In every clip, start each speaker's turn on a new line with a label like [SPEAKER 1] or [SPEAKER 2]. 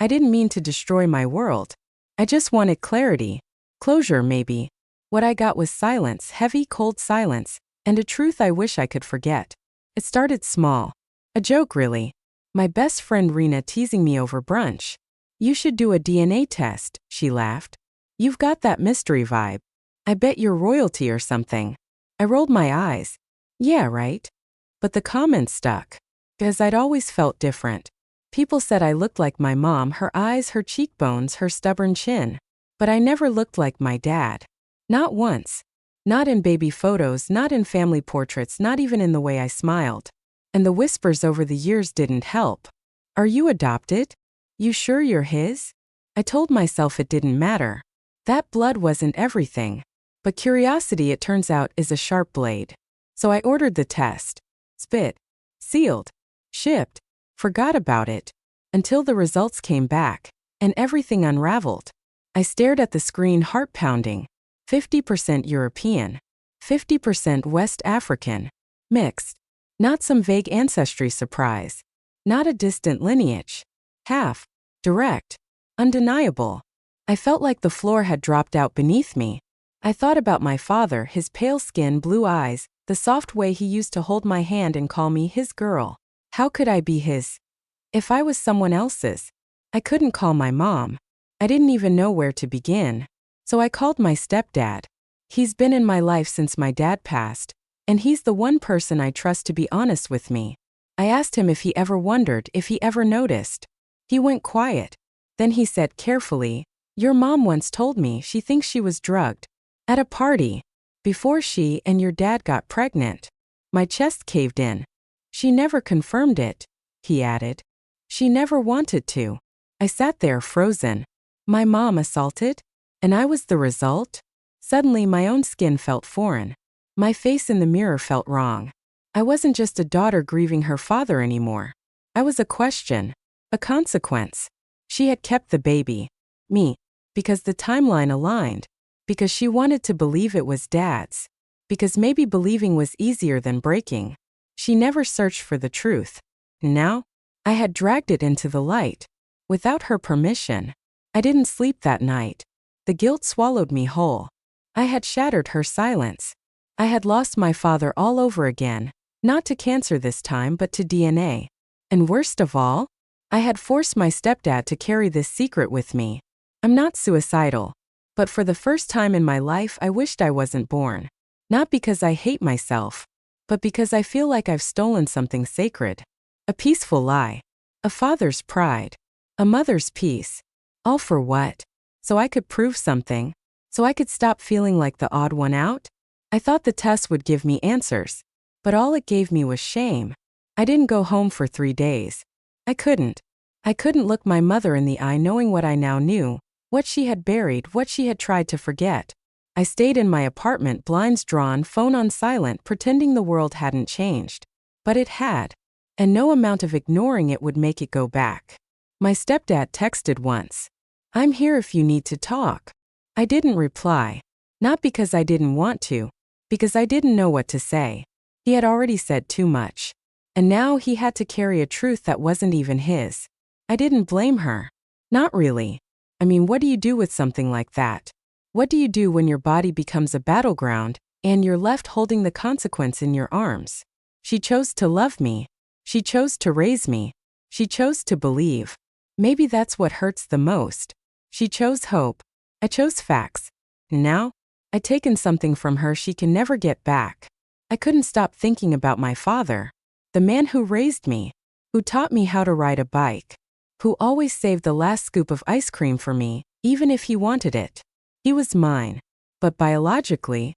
[SPEAKER 1] I didn't mean to destroy my world. I just wanted clarity. Closure, maybe. What I got was silence, heavy, cold silence, and a truth I wish I could forget. It started small. A joke, really. My best friend Rena teasing me over brunch. You should do a DNA test, she laughed. You've got that mystery vibe. I bet you're royalty or something. I rolled my eyes. Yeah, right. But the comments stuck. Because I'd always felt different. People said I looked like my mom, her eyes, her cheekbones, her stubborn chin. But I never looked like my dad. Not once. Not in baby photos, not in family portraits, not even in the way I smiled. And the whispers over the years didn't help. Are you adopted? You sure you're his? I told myself it didn't matter. That blood wasn't everything. But curiosity, it turns out, is a sharp blade. So I ordered the test. Spit. Sealed. Shipped. Forgot about it. Until the results came back. And everything unraveled. I stared at the screen, heart pounding. 50% European. 50% West African. Mixed. Not some vague ancestry surprise. Not a distant lineage. Half. Direct. Undeniable. I felt like the floor had dropped out beneath me. I thought about my father, his pale skin, blue eyes, the soft way he used to hold my hand and call me his girl. How could I be his? If I was someone else's. I couldn't call my mom. I didn't even know where to begin. So I called my stepdad. He's been in my life since my dad passed, and he's the one person I trust to be honest with me. I asked him if he ever wondered, if he ever noticed. He went quiet. Then he said carefully, "Your mom once told me she thinks she was drugged. At a party. Before she and your dad got pregnant." My chest caved in. "She never confirmed it," he added. "She never wanted to." I sat there frozen. My mom assaulted? And I was the result? Suddenly my own skin felt foreign. My face in the mirror felt wrong. I wasn't just a daughter grieving her father anymore. I was a question. A consequence. She had kept the baby. Me. Because the timeline aligned. Because she wanted to believe it was dad's. Because maybe believing was easier than breaking. She never searched for the truth. Now, I had dragged it into the light. Without her permission. I didn't sleep that night. The guilt swallowed me whole. I had shattered her silence. I had lost my father all over again, not to cancer this time but to DNA. And worst of all, I had forced my stepdad to carry this secret with me. I'm not suicidal. But for the first time in my life I wished I wasn't born. Not because I hate myself, but because I feel like I've stolen something sacred. A peaceful lie. A father's pride. A mother's peace. All for what? So I could prove something. So I could stop feeling like the odd one out? I thought the test would give me answers. But all it gave me was shame. I didn't go home for 3 days. I couldn't. I couldn't look my mother in the eye knowing what I now knew, what she had buried, what she had tried to forget. I stayed in my apartment, blinds drawn, phone on silent, pretending the world hadn't changed. But it had. And no amount of ignoring it would make it go back. My stepdad texted once. "I'm here if you need to talk." I didn't reply. Not because I didn't want to. Because I didn't know what to say. He had already said too much. And now he had to carry a truth that wasn't even his. I didn't blame her. Not really. I mean, what do you do with something like that? What do you do when your body becomes a battleground, and you're left holding the consequence in your arms? She chose to love me. She chose to raise me. She chose to believe. Maybe that's what hurts the most. She chose hope. I chose facts. Now, I'd taken something from her she can never get back. I couldn't stop thinking about my father. The man who raised me. Who taught me how to ride a bike. Who always saved the last scoop of ice cream for me, even if he wanted it. He was mine. But biologically,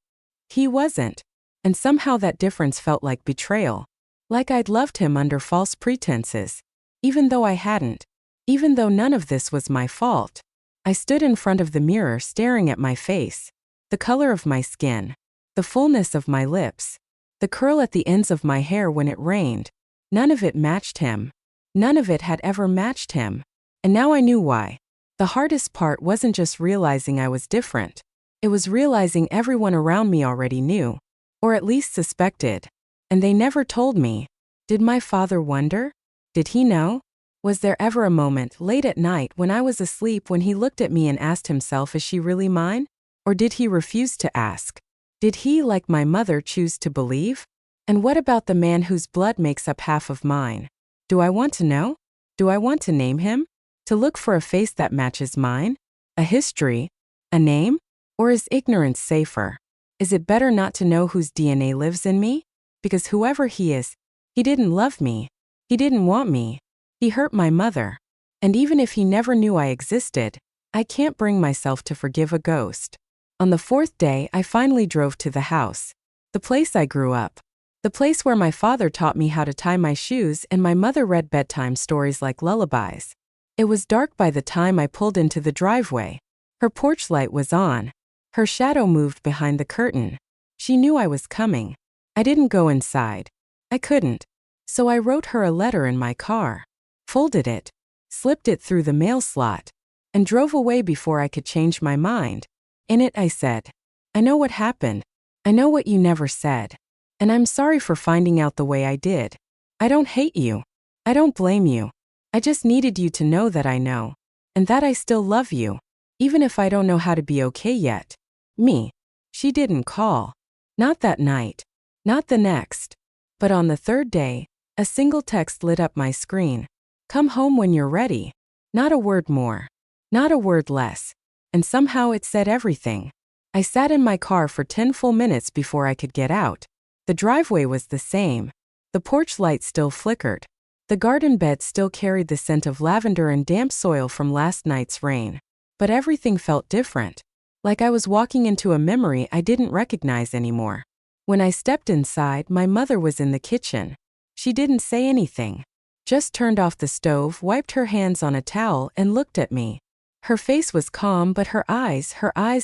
[SPEAKER 1] he wasn't. And somehow that difference felt like betrayal. Like I'd loved him under false pretenses. Even though I hadn't. Even though none of this was my fault. I stood in front of the mirror staring at my face. The color of my skin. The fullness of my lips. The curl at the ends of my hair when it rained. None of it matched him. None of it had ever matched him. And now I knew why. The hardest part wasn't just realizing I was different. It was realizing everyone around me already knew. Or at least suspected. And they never told me. Did my father wonder? Did he know? Was there ever a moment late at night when I was asleep when he looked at me and asked himself, is she really mine? Or did he refuse to ask? Did he, like my mother, choose to believe? And what about the man whose blood makes up half of mine? Do I want to know? Do I want to name him? To look for a face that matches mine? A history? A name? Or is ignorance safer? Is it better not to know whose DNA lives in me? Because whoever he is, he didn't love me. He didn't want me. He hurt my mother. And even if he never knew I existed, I can't bring myself to forgive a ghost. On the fourth day, I finally drove to the house. The place I grew up. The place where my father taught me how to tie my shoes and my mother read bedtime stories like lullabies. It was dark by the time I pulled into the driveway. Her porch light was on. Her shadow moved behind the curtain. She knew I was coming. I didn't go inside. I couldn't. So I wrote her a letter in my car, folded it, slipped it through the mail slot, and drove away before I could change my mind. In it I said, I know what happened. I know what you never said. And I'm sorry for finding out the way I did. I don't hate you. I don't blame you. I just needed you to know that I know. And that I still love you. Even if I don't know how to be okay yet. Me. She didn't call. Not that night. Not the next. But on the third day, a single text lit up my screen. Come home when you're ready. Not a word more. Not a word less. And somehow it said everything. I sat in my car for 10 full minutes before I could get out. The driveway was the same. The porch light still flickered. The garden bed still carried the scent of lavender and damp soil from last night's rain. But everything felt different. Like I was walking into a memory I didn't recognize anymore. When I stepped inside, my mother was in the kitchen. She didn't say anything. Just turned off the stove, wiped her hands on a towel, and looked at me. Her face was calm, but her eyes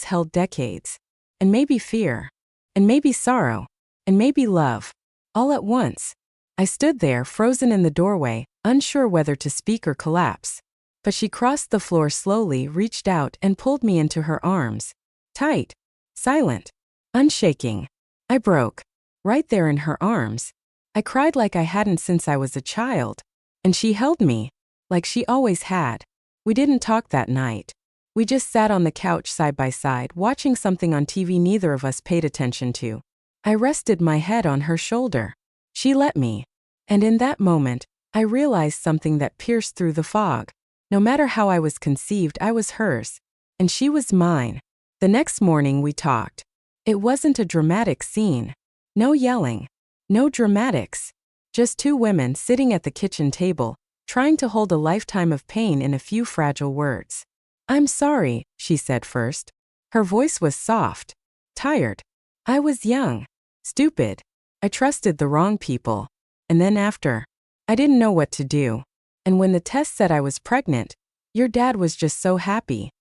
[SPEAKER 1] held decades. And maybe fear. And maybe sorrow. And maybe love. All at once. I stood there, frozen in the doorway, unsure whether to speak or collapse. But she crossed the floor slowly, reached out, and pulled me into her arms. Tight. Silent. Unshaking. I broke. Right there in her arms. I cried like I hadn't since I was a child. And she held me. Like she always had. We didn't talk that night. We just sat on the couch side by side, watching something on TV neither of us paid attention to. I rested my head on her shoulder. She let me. And in that moment, I realized something that pierced through the fog. No matter how I was conceived, I was hers. And she was mine. The next morning we talked. It wasn't a dramatic scene. No yelling. No dramatics. Just two women sitting at the kitchen table, trying to hold a lifetime of pain in a few fragile words. I'm sorry, she said first. Her voice was soft. Tired. I was young. Stupid. I trusted the wrong people. And then after, I didn't know what to do. And when the test said I was pregnant, your dad was just so happy.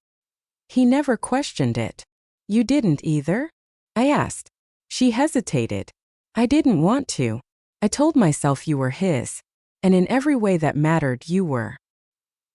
[SPEAKER 1] He never questioned it. You didn't either? I asked. She hesitated. I didn't want to. I told myself you were his. And in every way that mattered, you were.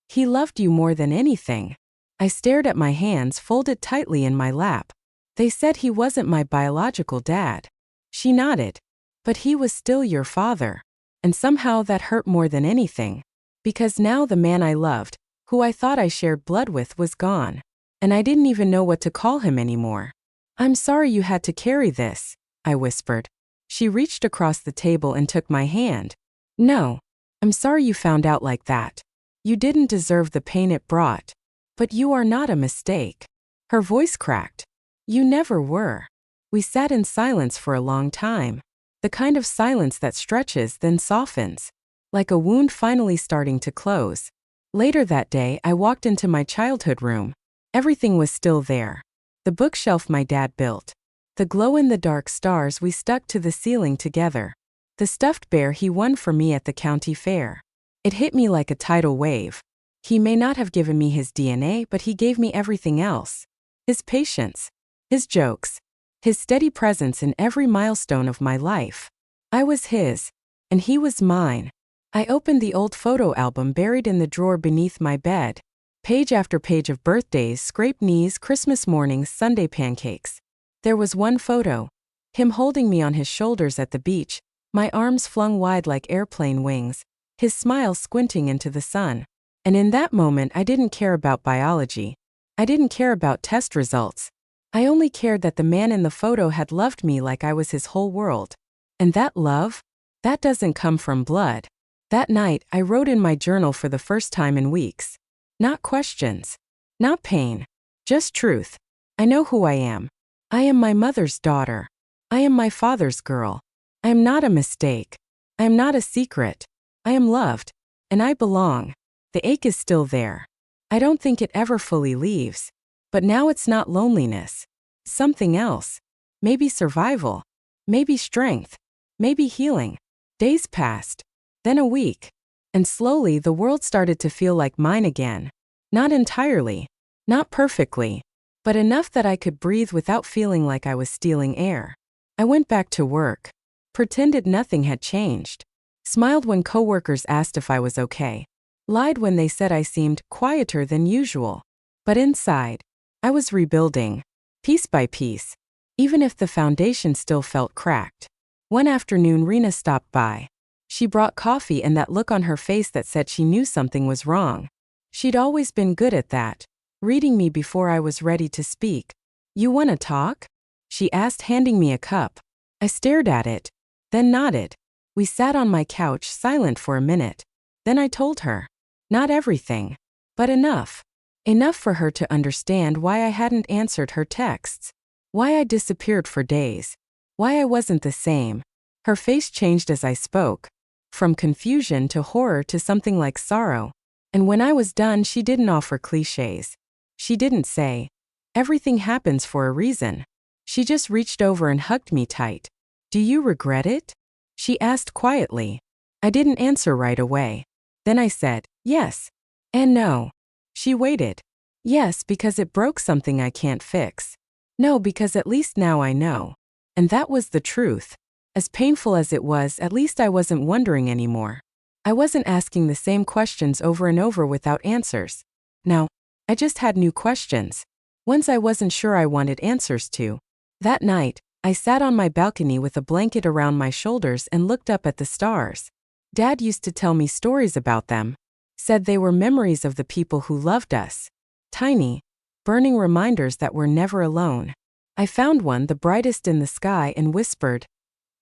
[SPEAKER 1] He loved you more than anything. I stared at my hands folded tightly in my lap. They said he wasn't my biological dad. She nodded. But he was still your father. And somehow that hurt more than anything. Because now the man I loved, who I thought I shared blood with, was gone. And I didn't even know what to call him anymore. I'm sorry you had to carry this, I whispered. She reached across the table and took my hand. No. I'm sorry you found out like that. You didn't deserve the pain it brought. But you are not a mistake. Her voice cracked. You never were. We sat in silence for a long time. The kind of silence that stretches then softens. Like a wound finally starting to close. Later that day, I walked into my childhood room. Everything was still there. The bookshelf my dad built. The glow-in-the-dark stars we stuck to the ceiling together. The stuffed bear he won for me at the county fair. It hit me like a tidal wave. He may not have given me his DNA, but he gave me everything else. His patience. His jokes. His steady presence in every milestone of my life. I was his. And he was mine. I opened the old photo album buried in the drawer beneath my bed. Page after page of birthdays, scraped knees, Christmas mornings, Sunday pancakes. There was one photo. Him holding me on his shoulders at the beach, my arms flung wide like airplane wings, his smile squinting into the sun. And in that moment, I didn't care about biology. I didn't care about test results. I only cared that the man in the photo had loved me like I was his whole world. And that love? That doesn't come from blood. That night, I wrote in my journal for the first time in weeks. Not questions. Not pain. Just truth. I know who I am. I am my mother's daughter. I am my father's girl. I am not a mistake. I am not a secret. I am loved. And I belong. The ache is still there. I don't think it ever fully leaves. But now it's not loneliness. Something else. Maybe survival. Maybe strength. Maybe healing. Days passed. Then a week. And slowly the world started to feel like mine again. Not entirely. Not perfectly. But enough that I could breathe without feeling like I was stealing air. I went back to work. Pretended nothing had changed. Smiled when coworkers asked if I was okay. Lied when they said I seemed quieter than usual. But inside, I was rebuilding. Piece by piece. Even if the foundation still felt cracked. One afternoon, Rena stopped by. She brought coffee and that look on her face that said she knew something was wrong. She'd always been good at that. Reading me before I was ready to speak. "You wanna talk?" she asked, handing me a cup. I stared at it. Then nodded. We sat on my couch, silent for a minute. Then I told her. Not everything. But enough. Enough for her to understand why I hadn't answered her texts. Why I disappeared for days. Why I wasn't the same. Her face changed as I spoke. From confusion to horror to something like sorrow. And when I was done, she didn't offer cliches. She didn't say, "Everything happens for a reason." She just reached over and hugged me tight. "Do you regret it?" she asked quietly. I didn't answer right away. Then I said, "Yes." And no. She waited. Yes, because it broke something I can't fix. No, because at least now I know. And that was the truth. As painful as it was, at least I wasn't wondering anymore. I wasn't asking the same questions over and over without answers. No, I just had new questions. Ones I wasn't sure I wanted answers to. That night, I sat on my balcony with a blanket around my shoulders and looked up at the stars. Dad used to tell me stories about them. Said they were memories of the people who loved us. Tiny, burning reminders that we're never alone. I found one, the brightest in the sky, and whispered,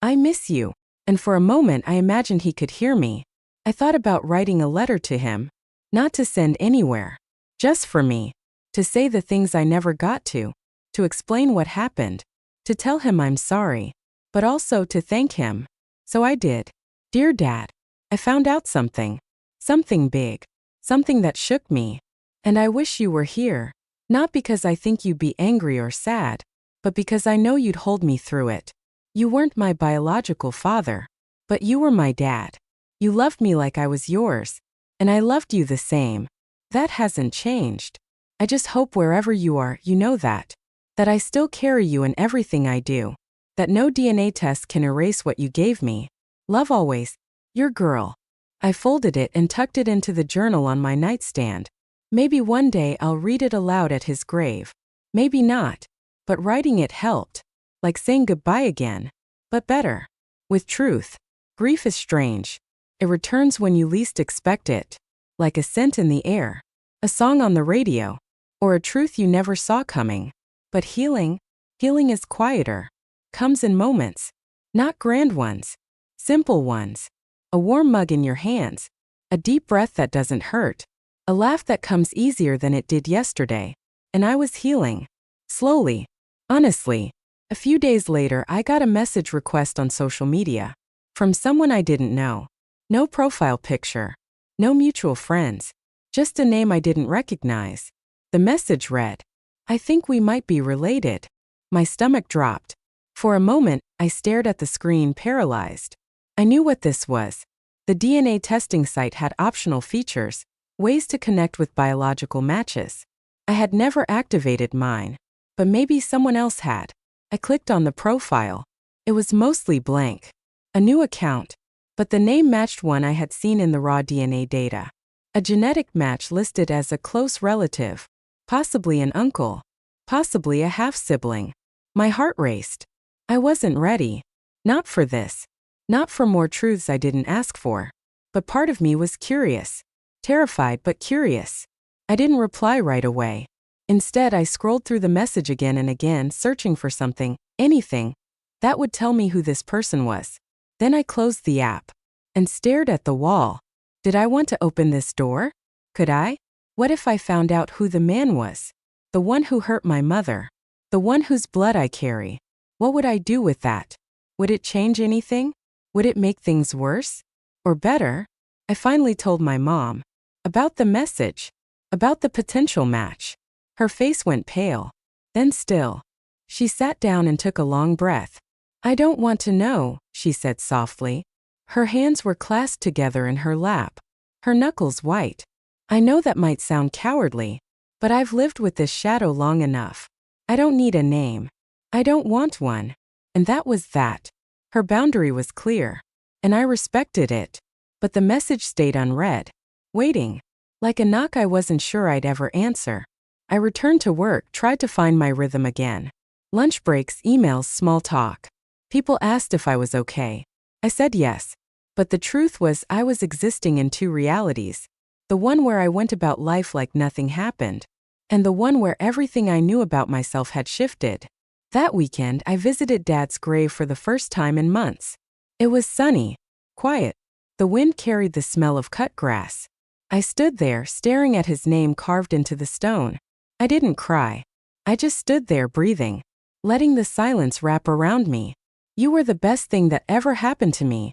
[SPEAKER 1] "I miss you." And for a moment I imagined he could hear me. I thought about writing a letter to him. Not to send anywhere. Just for me. To say the things I never got to. To explain what happened. To tell him I'm sorry. But also to thank him. So I did. "Dear Dad, I found out something. Something big. Something that shook me. And I wish you were here. Not because I think you'd be angry or sad. But because I know you'd hold me through it. You weren't my biological father. But you were my dad. You loved me like I was yours. And I loved you the same. That hasn't changed. I just hope wherever you are, you know that. That I still carry you in everything I do. That no DNA test can erase what you gave me. Love always. Your girl." I folded it and tucked it into the journal on my nightstand. Maybe one day I'll read it aloud at his grave. Maybe not. But writing it helped. Like saying goodbye again. But better. With truth. Grief is strange. It returns when you least expect it. Like a scent in the air. A song on the radio. Or a truth you never saw coming. But healing is quieter. Comes in moments. Not grand ones. Simple ones. A warm mug in your hands. A deep breath that doesn't hurt. A laugh that comes easier than it did yesterday. And I was healing. Slowly. Honestly. A few days later, I got a message request on social media. From someone I didn't know. No profile picture. No mutual friends. Just a name I didn't recognize. The message read, "I think we might be related." My stomach dropped. For a moment, I stared at the screen, paralyzed. I knew what this was. The DNA testing site had optional features, ways to connect with biological matches. I had never activated mine, but maybe someone else had. I clicked on the profile. It was mostly blank. A new account, but the name matched one I had seen in the raw DNA data. A genetic match listed as a close relative, possibly an uncle, possibly a half-sibling. My heart raced. I wasn't ready. Not for this. Not for more truths I didn't ask for. But part of me was curious. Terrified but curious. I didn't reply right away. Instead, I scrolled through the message again and again, searching for something, anything, that would tell me who this person was. Then I closed the app and stared at the wall. Did I want to open this door? Could I? What if I found out who the man was? The one who hurt my mother. The one whose blood I carry. What would I do with that? Would it change anything? Would it make things worse? Or better? I finally told my mom. About the message. About the potential match. Her face went pale. Then still. She sat down and took a long breath. I don't want to know, she said softly. Her hands were clasped together in her lap. Her knuckles white. I know that might sound cowardly, but I've lived with this shadow long enough. I don't need a name. I don't want one. And that was that. Her boundary was clear. And I respected it. But the message stayed unread. Waiting. Like a knock I wasn't sure I'd ever answer. I returned to work, tried to find my rhythm again. Lunch breaks, emails, small talk. People asked if I was okay. I said yes. But the truth was I was existing in two realities. The one where I went about life like nothing happened. And the one where everything I knew about myself had shifted. That weekend, I visited Dad's grave for the first time in months. It was sunny. Quiet. The wind carried the smell of cut grass. I stood there, staring at his name carved into the stone. I didn't cry. I just stood there breathing, letting the silence wrap around me. You were the best thing that ever happened to me,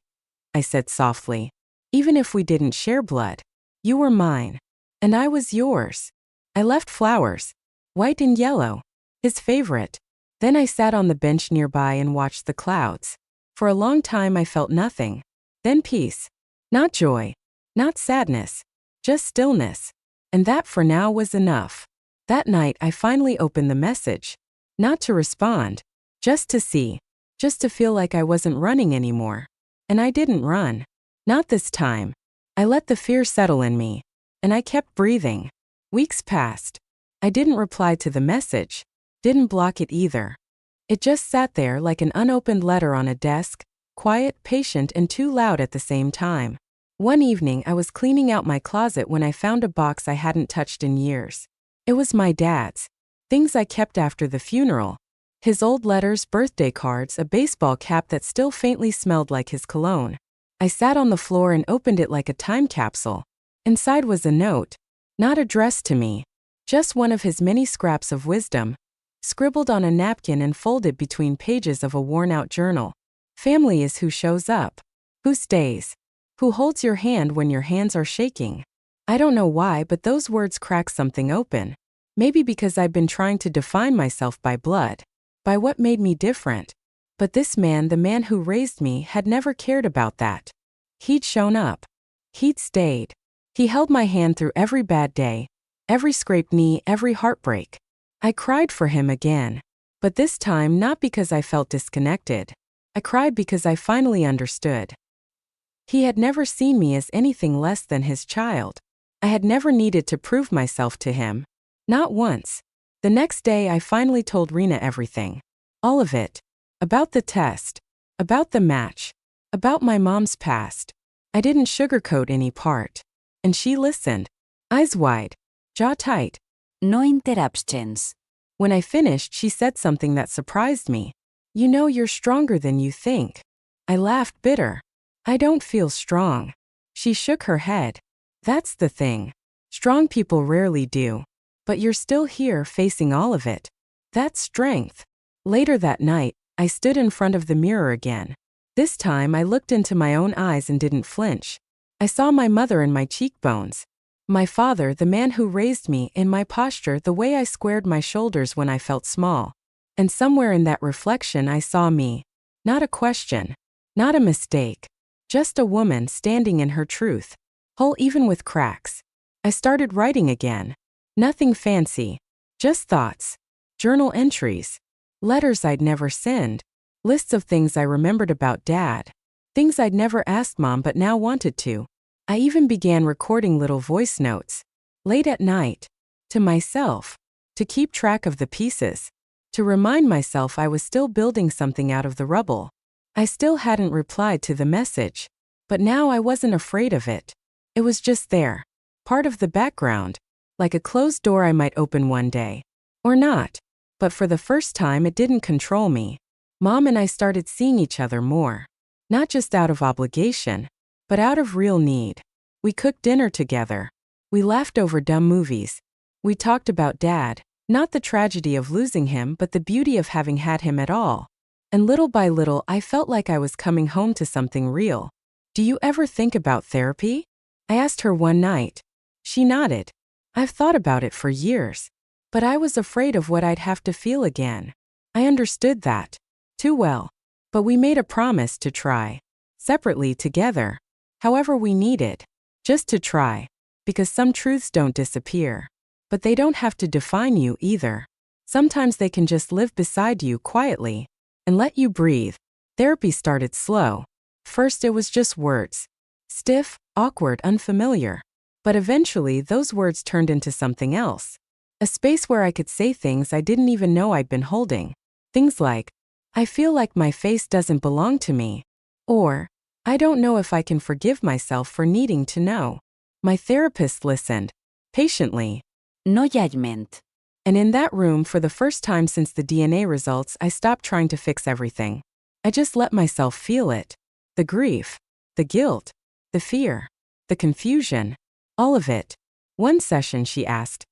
[SPEAKER 1] I said softly. Even if we didn't share blood, you were mine. And I was yours. I left flowers, white and yellow, his favorite. Then I sat on the bench nearby and watched the clouds. For a long time I felt nothing. Then peace. Not joy. Not sadness. Just stillness. And that for now was enough. That night I finally opened the message. Not to respond. Just to see. Just to feel like I wasn't running anymore. And I didn't run. Not this time. I let the fear settle in me. And I kept breathing. Weeks passed. I didn't reply to the message. Didn't block it either. It just sat there like an unopened letter on a desk, quiet, patient, and too loud at the same time. One evening I was cleaning out my closet when I found a box I hadn't touched in years. It was my dad's. Things I kept after the funeral. His old letters, birthday cards, a baseball cap that still faintly smelled like his cologne. I sat on the floor and opened it like a time capsule. Inside was a note. Not addressed to me. Just one of his many scraps of wisdom. Scribbled on a napkin and folded between pages of a worn-out journal. Family is who shows up. Who stays. Who holds your hand when your hands are shaking. I don't know why, but those words cracked something open. Maybe because I'd been trying to define myself by blood. By what made me different. But this man, the man who raised me, had never cared about that. He'd shown up. He'd stayed. He held my hand through every bad day. Every scraped knee, every heartbreak. I cried for him again. But this time not because I felt disconnected. I cried because I finally understood. He had never seen me as anything less than his child. I had never needed to prove myself to him. Not once. The next day I finally told Rena everything. All of it. About the test. About the match. About my mom's past. I didn't sugarcoat any part. And she listened. Eyes wide. Jaw tight.
[SPEAKER 2] No interruptions.
[SPEAKER 1] When I finished, she said something that surprised me. You know, you're stronger than you think. I laughed bitter. I don't feel strong. She shook her head. That's the thing. Strong people rarely do. But you're still here facing all of it. That's strength. Later that night, I stood in front of the mirror again. This time I looked into my own eyes and didn't flinch. I saw my mother in my cheekbones. My father, the man who raised me, in my posture, the way I squared my shoulders when I felt small. And somewhere in that reflection I saw me. Not a question. Not a mistake. Just a woman standing in her truth. Whole even with cracks. I started writing again. Nothing fancy. Just thoughts. Journal entries. Letters I'd never sent. Lists of things I remembered about Dad. Things I'd never asked Mom but now wanted to. I even began recording little voice notes. Late at night. To myself. To keep track of the pieces. To remind myself I was still building something out of the rubble. I still hadn't replied to the message. But now I wasn't afraid of it. It was just there, part of the background, like a closed door I might open one day. Or not. But for the first time, it didn't control me. Mom and I started seeing each other more. Not just out of obligation, but out of real need. We cooked dinner together. We laughed over dumb movies. We talked about Dad, not the tragedy of losing him, but the beauty of having had him at all. And little by little, I felt like I was coming home to something real. Do you ever think about therapy? I asked her one night. She nodded. I've thought about it for years. But I was afraid of what I'd have to feel again. I understood that too well. But we made a promise to try. Separately, together. However we needed. Just to try. Because some truths don't disappear. But they don't have to define you either. Sometimes they can just live beside you quietly and let you breathe. Therapy started slow. First it was just words. Stiff, awkward, unfamiliar. But eventually those words turned into something else. A space where I could say things I didn't even know I'd been holding. Things like, I feel like my face doesn't belong to me. Or, I don't know if I can forgive myself for needing to know. My therapist listened. Patiently.
[SPEAKER 2] No judgment.
[SPEAKER 1] And in that room, for the first time since the DNA results, I stopped trying to fix everything. I just let myself feel it. The grief. The guilt. The fear. The confusion. All of it. One session she asked,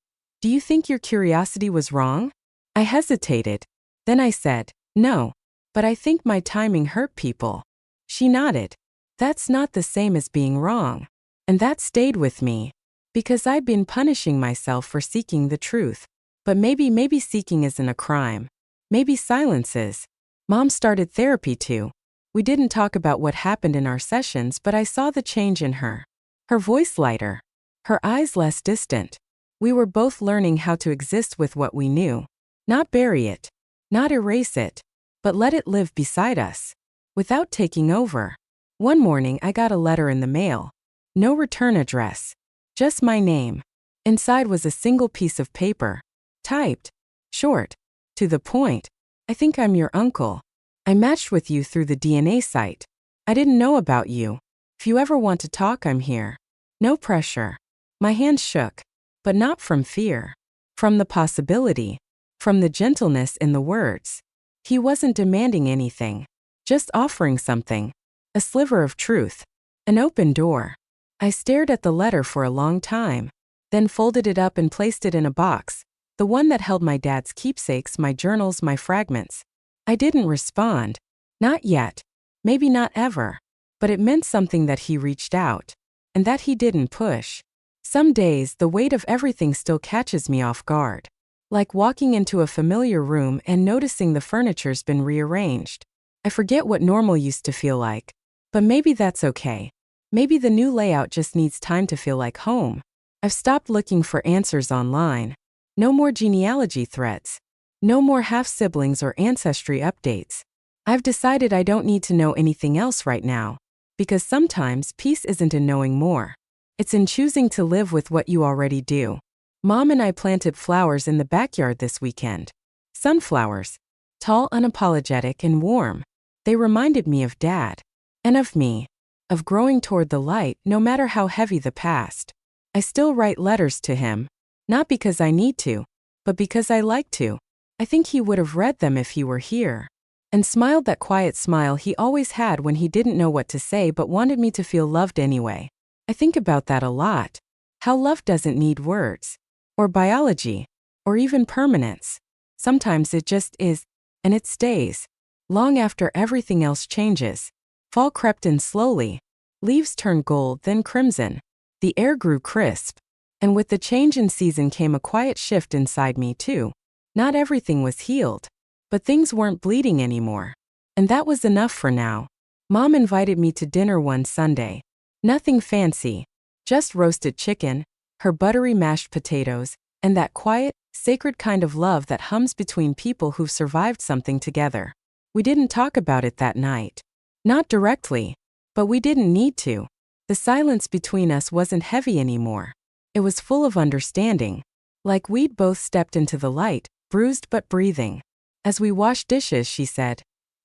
[SPEAKER 1] do you think your curiosity was wrong? I hesitated. Then I said, no. But I think my timing hurt people. She nodded. That's not the same as being wrong. And that stayed with me. Because I'd been punishing myself for seeking the truth. But maybe seeking isn't a crime. Maybe silence is. Mom started therapy too. We didn't talk about what happened in our sessions, but I saw the change in her. Her voice lighter. Her eyes less distant. We were both learning how to exist with what we knew. Not bury it. Not erase it. But let it live beside us. Without taking over. One morning I got a letter in the mail. No return address. Just my name. Inside was a single piece of paper. Typed. Short. To the point. I think I'm your uncle. I matched with you through the DNA site. I didn't know about you. If you ever want to talk, I'm here. No pressure. My hands shook. But not from fear. From the possibility. From the gentleness in the words. He wasn't demanding anything. Just offering something. A sliver of truth. An open door. I stared at the letter for a long time. Then folded it up and placed it in a box. The one that held my dad's keepsakes, my journals, my fragments. I didn't respond. Not yet. Maybe not ever. But it meant something that he reached out. And that he didn't push. Some days, the weight of everything still catches me off guard. Like walking into a familiar room and noticing the furniture's been rearranged. I forget what normal used to feel like. But maybe that's okay. Maybe the new layout just needs time to feel like home. I've stopped looking for answers online. No more genealogy threads. No more half-siblings or ancestry updates. I've decided I don't need to know anything else right now. Because sometimes peace isn't in knowing more. It's in choosing to live with what you already do. Mom and I planted flowers in the backyard this weekend. Sunflowers. Tall, unapologetic, and warm. They reminded me of Dad. And of me. Of growing toward the light, no matter how heavy the past. I still write letters to him. Not because I need to, but because I like to. I think he would have read them if he were here. And smiled that quiet smile he always had when he didn't know what to say but wanted me to feel loved anyway. I think about that a lot. How love doesn't need words. Or biology. Or even permanence. Sometimes it just is, and it stays. Long after everything else changes. Fall crept in slowly. Leaves turned gold, then crimson. The air grew crisp. And with the change in season came a quiet shift inside me too. Not everything was healed. But things weren't bleeding anymore. And that was enough for now. Mom invited me to dinner one Sunday. Nothing fancy. Just roasted chicken, her buttery mashed potatoes, and that quiet, sacred kind of love that hums between people who've survived something together. We didn't talk about it that night. Not directly. But we didn't need to. The silence between us wasn't heavy anymore. It was full of understanding. Like we'd both stepped into the light, bruised but breathing. As we washed dishes, she said,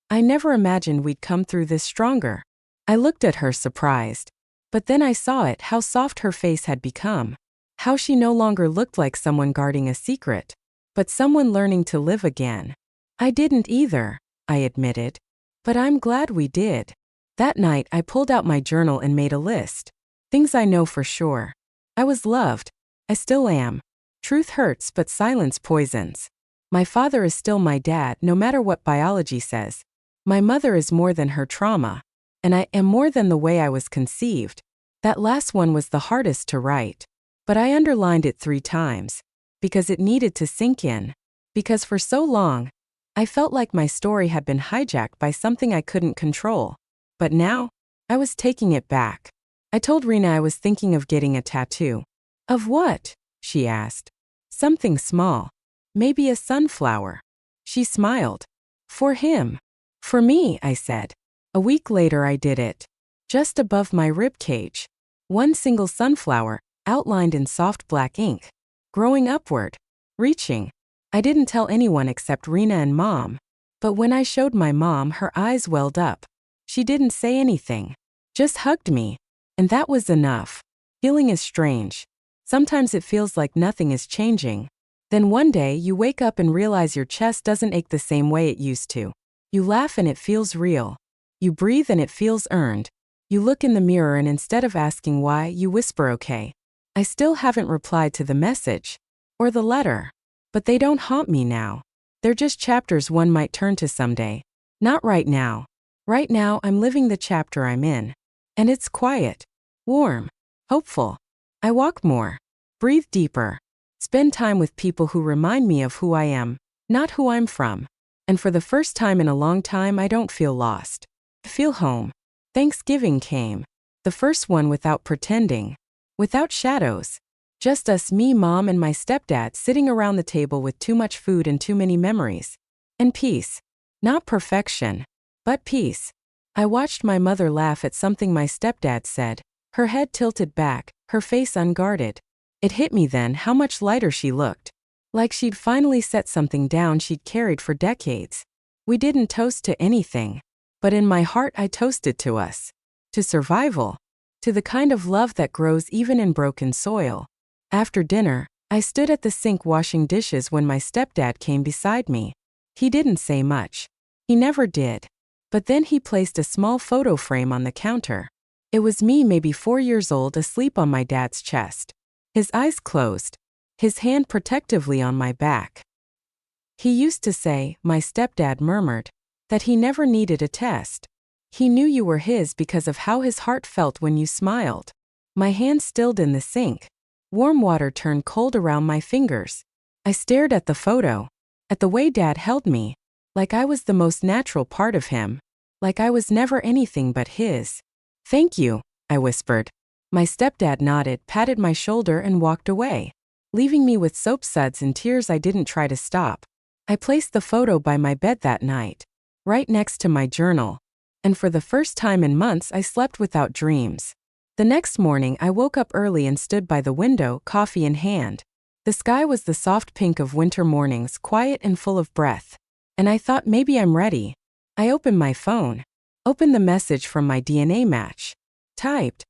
[SPEAKER 1] I never imagined we'd come through this stronger. I looked at her surprised. But then I saw it, how soft her face had become. How she no longer looked like someone guarding a secret, but someone learning to live again. I didn't either, I admitted. But I'm glad we did. That night I pulled out my journal and made a list. Things I know for sure. I was loved. I still am. Truth hurts, but silence poisons. My father is still my dad, no matter what biology says. My mother is more than her trauma. And I am more than the way I was conceived. That last one was the hardest to write. But I underlined it 3 times. Because it needed to sink in. Because for so long, I felt like my story had been hijacked by something I couldn't control. But now, I was taking it back. I told Rena I was thinking of getting a tattoo. Of what? She asked. Something small. Maybe a sunflower. She smiled. For him. For me, I said. A week later I did it. Just above my rib cage. One single sunflower, outlined in soft black ink. Growing upward. Reaching. I didn't tell anyone except Rena and Mom. But when I showed my mom, her eyes welled up. She didn't say anything. Just hugged me. And that was enough. Healing is strange. Sometimes it feels like nothing is changing. Then one day you wake up and realize your chest doesn't ache the same way it used to. You laugh and it feels real. You breathe and it feels earned. You look in the mirror and instead of asking why, you whisper okay. I still haven't replied to the message. Or the letter. But they don't haunt me now. They're just chapters one might turn to someday. Not right now. Right now I'm living the chapter I'm in. And it's quiet. Warm. Hopeful. I walk more. Breathe deeper. Spend time with people who remind me of who I am, not who I'm from. And for the first time in a long time I don't feel lost. I feel home. Thanksgiving came. The first one without pretending. Without shadows. Just us, me, Mom, and my stepdad sitting around the table with too much food and too many memories. And peace. Not perfection. But peace. I watched my mother laugh at something my stepdad said. Her head tilted back, her face unguarded. It hit me then how much lighter she looked. Like she'd finally set something down she'd carried for decades. We didn't toast to anything. But in my heart I toasted to us. To survival. To the kind of love that grows even in broken soil. After dinner, I stood at the sink washing dishes when my stepdad came beside me. He didn't say much. He never did. But then he placed a small photo frame on the counter. It was me, maybe 4 years old, asleep on my dad's chest. His eyes closed. His hand protectively on my back. He used to say, my stepdad murmured, that he never needed a test. He knew you were his because of how his heart felt when you smiled. My hand stilled in the sink. Warm water turned cold around my fingers. I stared at the photo. At the way Dad held me. Like I was the most natural part of him. Like I was never anything but his. Thank you, I whispered. My stepdad nodded, patted my shoulder and walked away, leaving me with soap suds and tears I didn't try to stop. I placed the photo by my bed that night, right next to my journal. And for the first time in months I slept without dreams. The next morning I woke up early and stood by the window, coffee in hand. The sky was the soft pink of winter mornings, quiet and full of breath. And I thought maybe I'm ready. I opened my phone. Opened the message from my DNA match. Typed.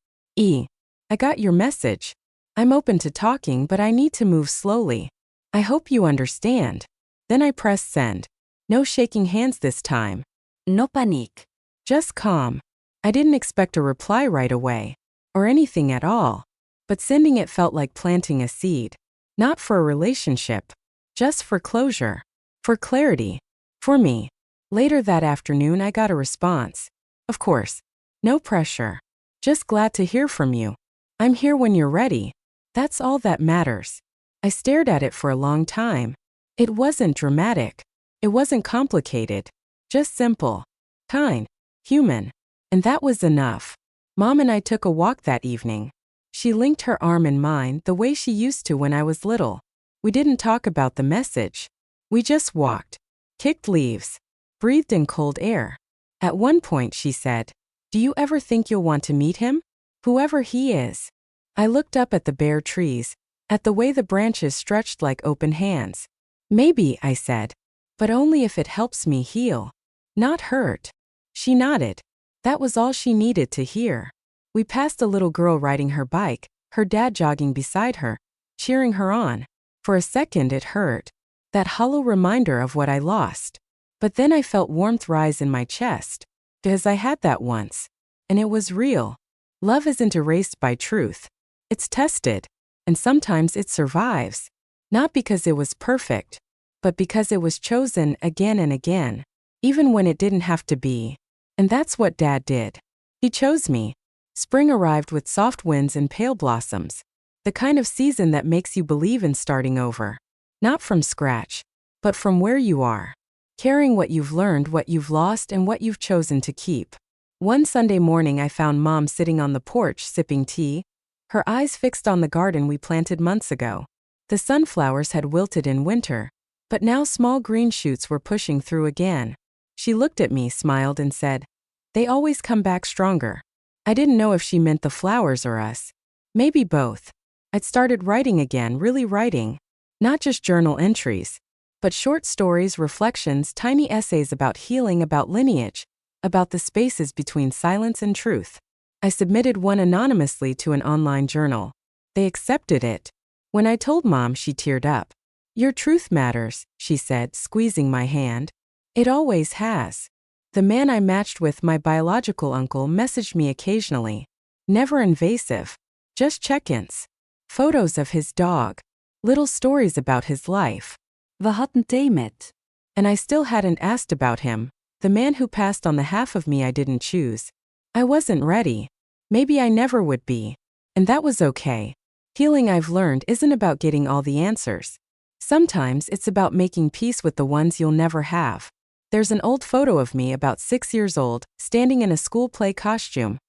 [SPEAKER 1] I got your message. I'm open to talking but I need to move slowly. I hope you understand. Then I pressed send. No shaking hands this time.
[SPEAKER 2] No panique.
[SPEAKER 1] Just calm. I didn't expect a reply right away. Or anything at all. But sending it felt like planting a seed. Not for a relationship. Just for closure. For clarity. For me. Later that afternoon I got a response. Of course. No pressure. Just glad to hear from you. I'm here when you're ready. That's all that matters. I stared at it for a long time. It wasn't dramatic. It wasn't complicated. Just simple. Kind. Human. And that was enough. Mom and I took a walk that evening. She linked her arm in mine the way she used to when I was little. We didn't talk about the message. We just walked. Kicked leaves. Breathed in cold air. At one point she said, "Do you ever think you'll want to meet him? Whoever he is." I looked up at the bare trees, at the way the branches stretched like open hands. "Maybe," I said. "But only if it helps me heal. Not hurt." She nodded. That was all she needed to hear. We passed a little girl riding her bike, her dad jogging beside her, cheering her on. For a second it hurt. That hollow reminder of what I lost. But then I felt warmth rise in my chest. Because I had that once. And it was real. Love isn't erased by truth. It's tested. And sometimes it survives. Not because it was perfect, but because it was chosen again and again, even when it didn't have to be. And that's what Dad did. He chose me. Spring arrived with soft winds and pale blossoms. The kind of season that makes you believe in starting over. Not from scratch, but from where you are. Carrying what you've learned, what you've lost, and what you've chosen to keep. One Sunday morning I found Mom sitting on the porch sipping tea, her eyes fixed on the garden we planted months ago. The sunflowers had wilted in winter, but now small green shoots were pushing through again. She looked at me, smiled, and said, "They always come back stronger." I didn't know if she meant the flowers or us. Maybe both. I'd started writing again, really writing. Not just journal entries, but short stories, reflections, tiny essays about healing, about lineage, about the spaces between silence and truth. I submitted one anonymously to an online journal. They accepted it. When I told Mom, she teared up. "Your truth matters," she said, squeezing my hand. "It always has." The man I matched with, my biological uncle, messaged me occasionally. Never invasive. Just check-ins. Photos of his dog. Little stories about his life.
[SPEAKER 2] We hadden thee met.
[SPEAKER 1] And I still hadn't asked about him, the man who passed on the half of me I didn't choose. I wasn't ready. Maybe I never would be. And that was okay. Healing, I've learned, isn't about getting all the answers. Sometimes it's about making peace with the ones you'll never have. There's an old photo of me about 6 years old, standing in a school play costume.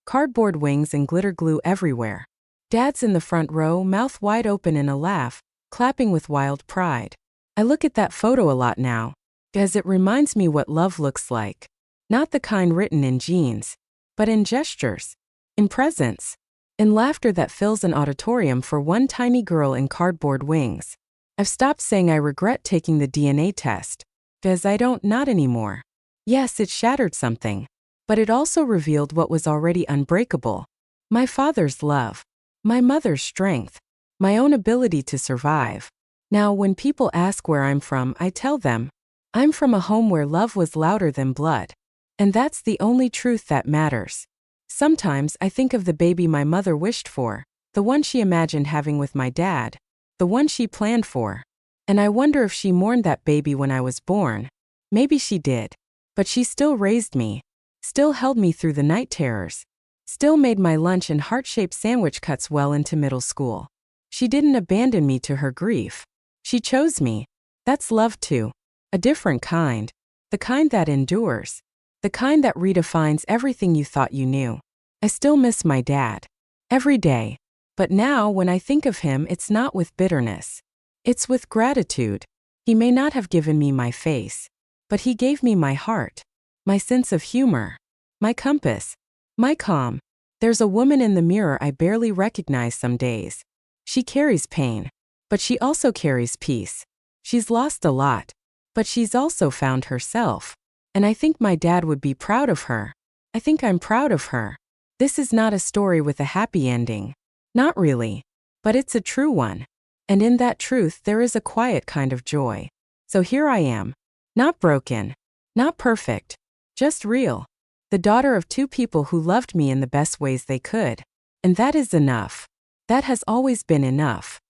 [SPEAKER 1] Cardboard wings and glitter glue everywhere. Dad's in the front row, mouth wide open in a laugh, clapping with wild pride. I look at that photo a lot now, because it reminds me what love looks like. Not the kind written in jeans, but in gestures, in presence, in laughter that fills an auditorium for one tiny girl in cardboard wings. I've stopped saying I regret taking the DNA test, because I don't, not anymore. Yes, it shattered something, but it also revealed what was already unbreakable. My father's love, my mother's strength, my own ability to survive. Now, when people ask where I'm from, I tell them, I'm from a home where love was louder than blood. And that's the only truth that matters. Sometimes I think of the baby my mother wished for, the one she imagined having with my dad, the one she planned for. And I wonder if she mourned that baby when I was born. Maybe she did. But she still raised me, still held me through the night terrors, still made my lunch and heart-shaped sandwich cuts well into middle school. She didn't abandon me to her grief. She chose me. That's love too. A different kind. The kind that endures. The kind that redefines everything you thought you knew. I still miss my dad. Every day. But now, when I think of him, it's not with bitterness. It's with gratitude. He may not have given me my face, but he gave me my heart, my sense of humor, my compass, my calm. There's a woman in the mirror I barely recognize some days. She carries pain, but she also carries peace. She's lost a lot, but she's also found herself. And I think my dad would be proud of her. I think I'm proud of her. This is not a story with a happy ending. Not really. But it's a true one. And in that truth there is a quiet kind of joy. So here I am. Not broken. Not perfect. Just real. The daughter of two people who loved me in the best ways they could. And that is enough. That has always been enough.